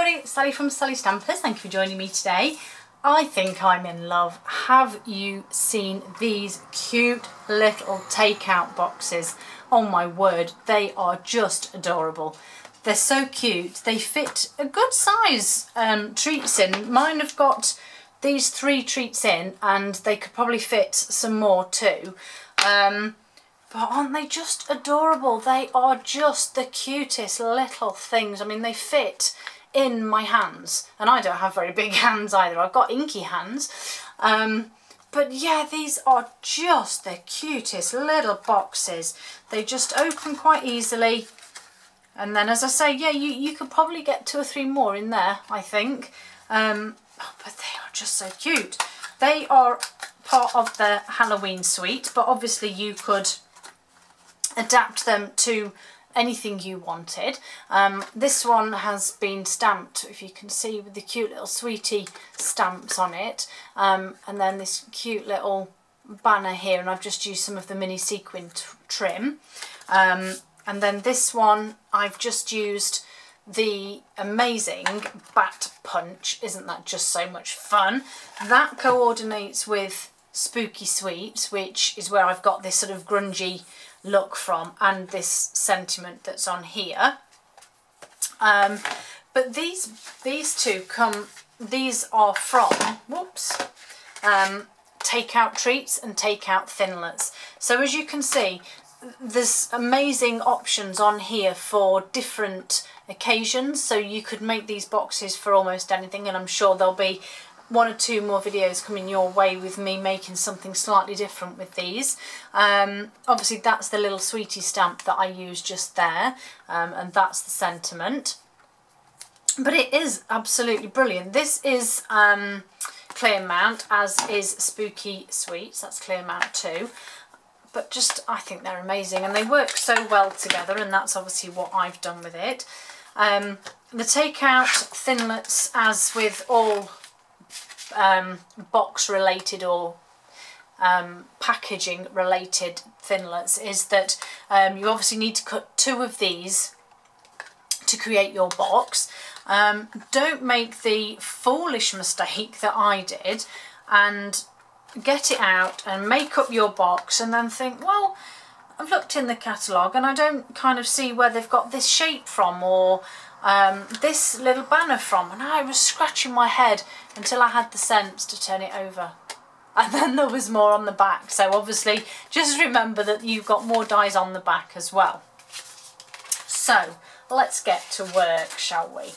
everybody, it's Sally from Sally Stampers. Thank you for joining me today. I think I'm in love. Have you seen these cute little takeout boxes? Oh my word, they are just adorable. They're so cute. They fit a good size treats in. Mine have got these 3 treats in and they could probably fit some more too. But aren't they just adorable? They are just the cutest little things. I mean, they fit in my hands, and I don't have very big hands either. I've got inky hands. But yeah, these are just the cutest little boxes. They just open quite easily. And then, as I say, yeah, you could probably get 2 or 3 more in there, I think. But they are just so cute. They are part of the Halloween suite, but obviously you could adapt them to anything you wanted. This one has been stamped, if you can see, with the cute little sweetie stamps on it, and then this cute little banner here, and I've just used some of the mini sequin trim. And then this one I've just used the amazing bat punch. Isn't that just so much fun? That coordinates with Spooky Sweets, which is where I've got this sort of grungy look from, and this sentiment that's on here. But these two come, these are from, whoops, Takeout Treats and Takeout Thinlets. So as you can see, there's amazing options on here for different occasions, so you could make these boxes for almost anything, and I'm sure there'll be 1 or 2 more videos coming your way with me making something slightly different with these. Obviously that's the little sweetie stamp that I use just there, and that's the sentiment. But it is absolutely brilliant. This is clear mount, as is Spooky Sweets, that's clear mount too. But just, I think they're amazing, and they work so well together, and that's obviously what I've done with it. The Takeout Thinlets, as with all box related or packaging related Thinlets, is that you obviously need to cut 2 of these to create your box. Don't make the foolish mistake that I did and get it out and make up your box and then think, well, I've looked in the catalogue and I don't kind of see where they've got this shape from, or this little banner from, and I was scratching my head until I had the sense to turn it over, and then there was more on the back. So obviously just remember that you've got more dies on the back as well. So let's get to work, shall we?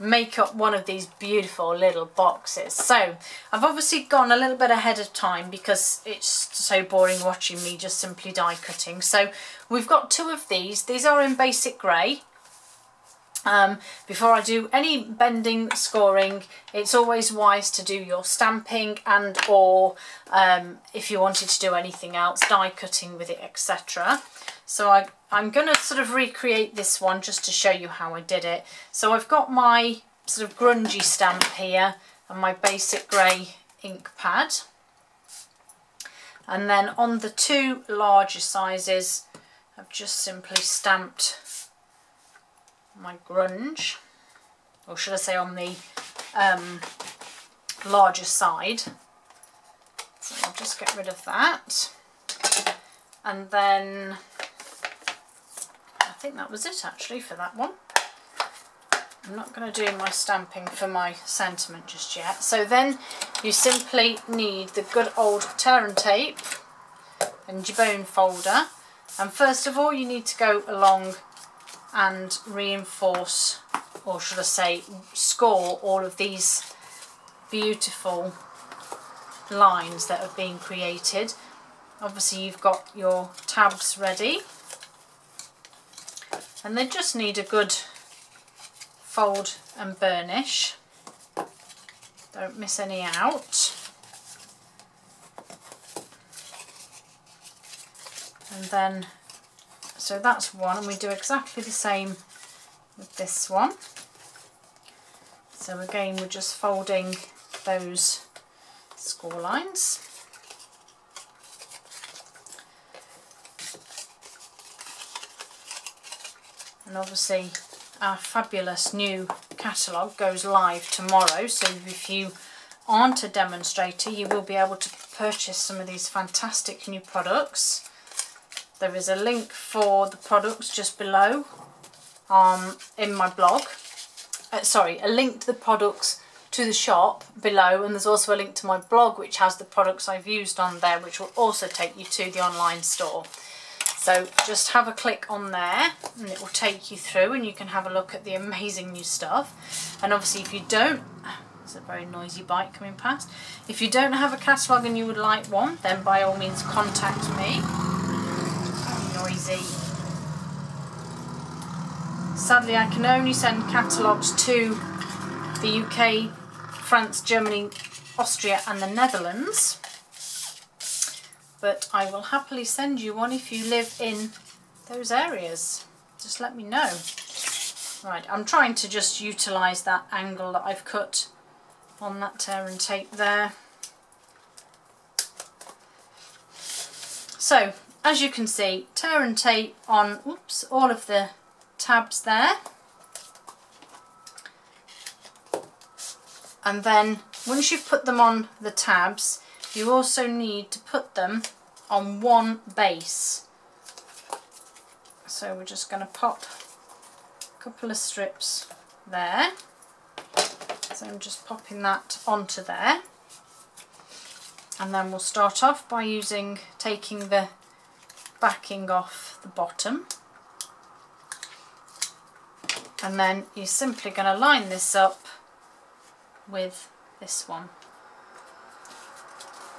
Make up one of these beautiful little boxes. So I've obviously gone a little bit ahead of time because it's so boring watching me just simply die cutting. So we've got 2 of these. These are in basic grey. Before I do any bending, scoring, it's always wise to do your stamping and or if you wanted to do anything else, die cutting with it, etc. So I'm going to sort of recreate this one just to show you how I did it. So I've got my sort of grungy stamp here and my basic grey ink pad. And then on the 2 larger sizes, I've just simply stamped my grunge, or should I say on the larger side. So I'll just get rid of that. And then I think that was it actually for that one. I'm not going to do my stamping for my sentiment just yet. So then you simply need the good old tear and tape and your bone folder, and first of all you need to go along and reinforce, or should I say score, all of these beautiful lines that have been created. Obviously you've got your tabs ready, and they just need a good fold and burnish. Don't miss any out. And then, so that's one, and we do exactly the same with this one. So again, we're just folding those score lines. And obviously our fabulous new catalogue goes live tomorrow, so if you aren't a demonstrator, you will be able to purchase some of these fantastic new products. There is a link for the products just below in my blog. Sorry, a link to the products to the shop below, and there's also a link to my blog which has the products I've used on there, which will also take you to the online store. So just have a click on there and it will take you through, and you can have a look at the amazing new stuff. And obviously if you don't, there's a very noisy bike coming past, if you don't have a catalogue and you would like one, then by all means contact me. Very noisy. Sadly I can only send catalogues to the UK, France, Germany, Austria and the Netherlands, but I will happily send you one if you live in those areas. Just let me know. Right, I'm trying to just utilise that angle that I've cut on that tear and tape there. So as you can see, tear and tape on all of the tabs there, and then once you've put them on the tabs, you also need to put them on one base. So we're just going to pop a couple of strips there. So I'm just popping that onto there, and then we'll start off by taking the backing off the bottom, and then you're simply going to line this up with this one.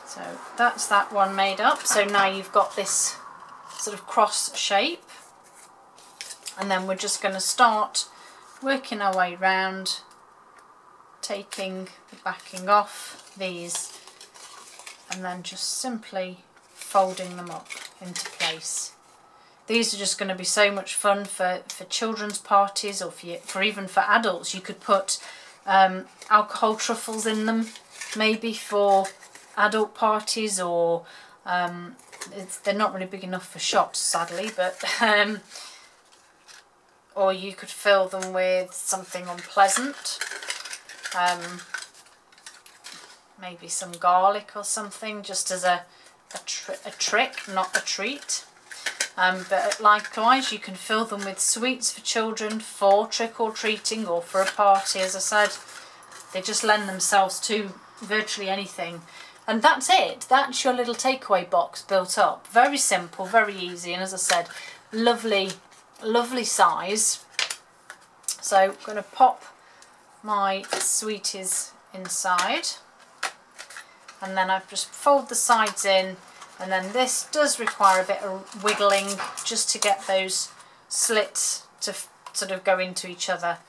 So that's that one made up. So now you've got this sort of cross shape, and then we're just going to start working our way round, taking the backing off these and then just simply folding them up into place. These are just going to be so much fun for children's parties, or for even for adults. You could put alcohol truffles in them, maybe for adult parties, or they're not really big enough for shots sadly, but or you could fill them with something unpleasant, maybe some garlic or something, just as a trick, not a treat. But likewise you can fill them with sweets for children, for trick-or-treating or for a party. As I said, they just lend themselves to virtually anything. And that's it. That's your little takeaway box built up. Very simple, very easy, and as I said, lovely, lovely size. So I'm going to pop my sweeties inside, and then I just fold the sides in. And then this does require a bit of wiggling just to get those slits to sort of go into each other.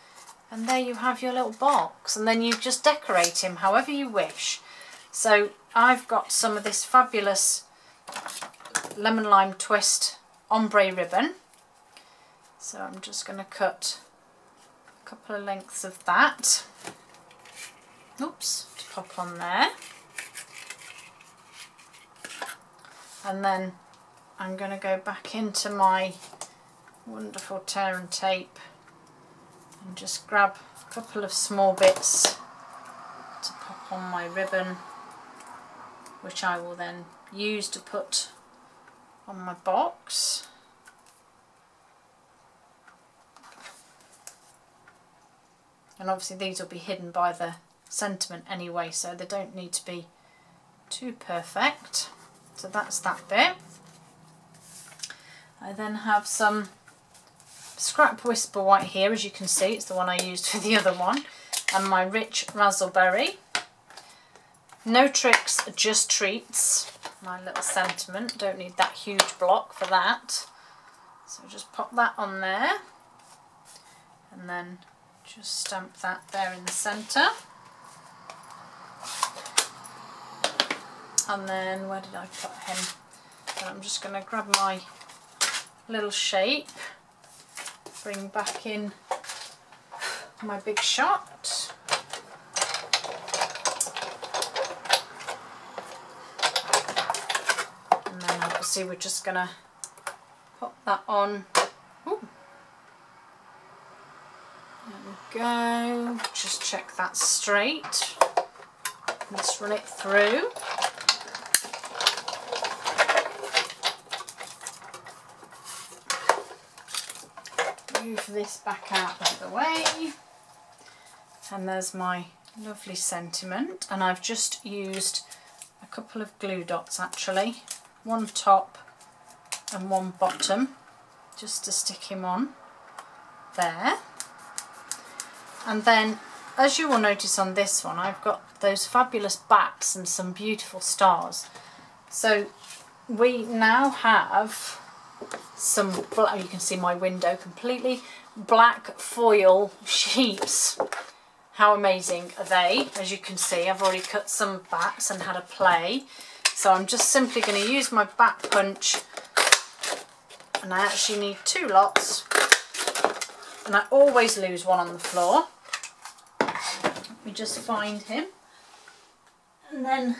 And there you have your little box. And then you just decorate him however you wish. So I've got some of this fabulous lemon lime twist ombre ribbon. So I'm just going to cut a couple of lengths of that. Oops, to pop on there. And then I'm going to go back into my wonderful tear and tape and just grab a couple of small bits to pop on my ribbon, which I will then use to put on my box. And obviously these will be hidden by the sentiment anyway, so they don't need to be too perfect. So that's that bit. I then have some scrap whisper white here, as you can see, it's the one I used for the other one, and my rich razzleberry. No tricks, just treats, my little sentiment. Don't need that huge block for that. So just pop that on there, and then just stamp that there in the centre. And then, where did I put him? And I'm just going to grab my little shape, bring back in my big shot. And then obviously we're just going to pop that on. Ooh. There we go. Just check that's straight. Let's run it through. Move this back out of the way. And there's my lovely sentiment. And I've just used a couple of glue dots actually. One top and one bottom, just to stick him on there. And then, as you will notice on this one, I've got those fabulous bats and some beautiful stars. So we now have some, you can see my window completely, black foil sheets. How amazing are they? As you can see, I've already cut some bats and had a play. So I'm just simply going to use my bat punch, and I actually need 2 lots. And I always lose one on the floor. Let me just find him. And then,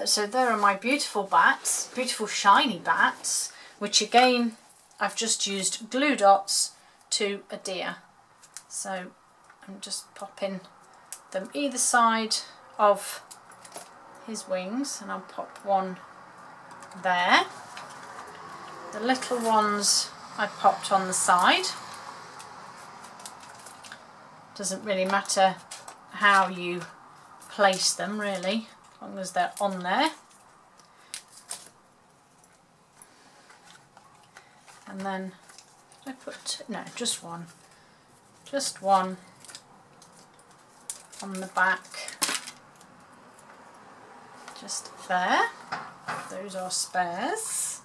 so there are my beautiful bats, beautiful shiny bats, which again, I've just used glue dots to adhere. So I'm just popping them either side of his wings, and I'll pop one there. The little ones I popped on the side. Doesn't really matter how you place them really, as long as they're on there. And then did I put no, just one on the back, just there. Those are spares.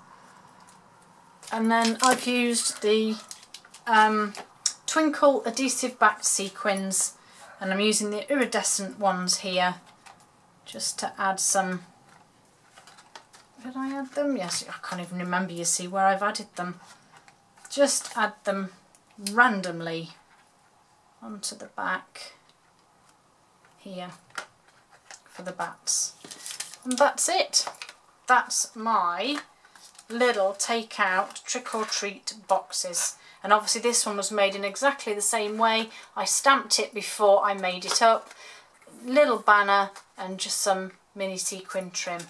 And then I've used the Twinkle adhesive backed sequins, and I'm using the iridescent ones here just to add some. Did I add them? Yes, I can't even remember, you see, where I've added them. Just add them randomly onto the back here for the bats. And that's it. That's my little Takeout Trick or Treat boxes. And obviously this one was made in exactly the same way. I stamped it before I made it up. Little banner and just some mini sequin trim.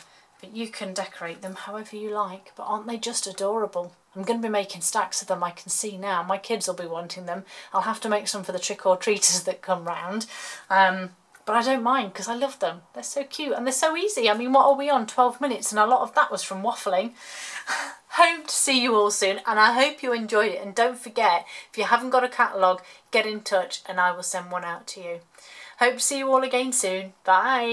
But you can decorate them however you like. But aren't they just adorable? I'm going to be making stacks of them, I can see now. My kids will be wanting them. I'll have to make some for the trick-or-treaters that come round. But I don't mind because I love them. They're so cute and they're so easy. I mean, what are we on? 12 minutes, and a lot of that was from waffling. Hope to see you all soon, and I hope you enjoyed it. And don't forget, if you haven't got a catalogue, get in touch and I will send one out to you. Hope to see you all again soon. Bye.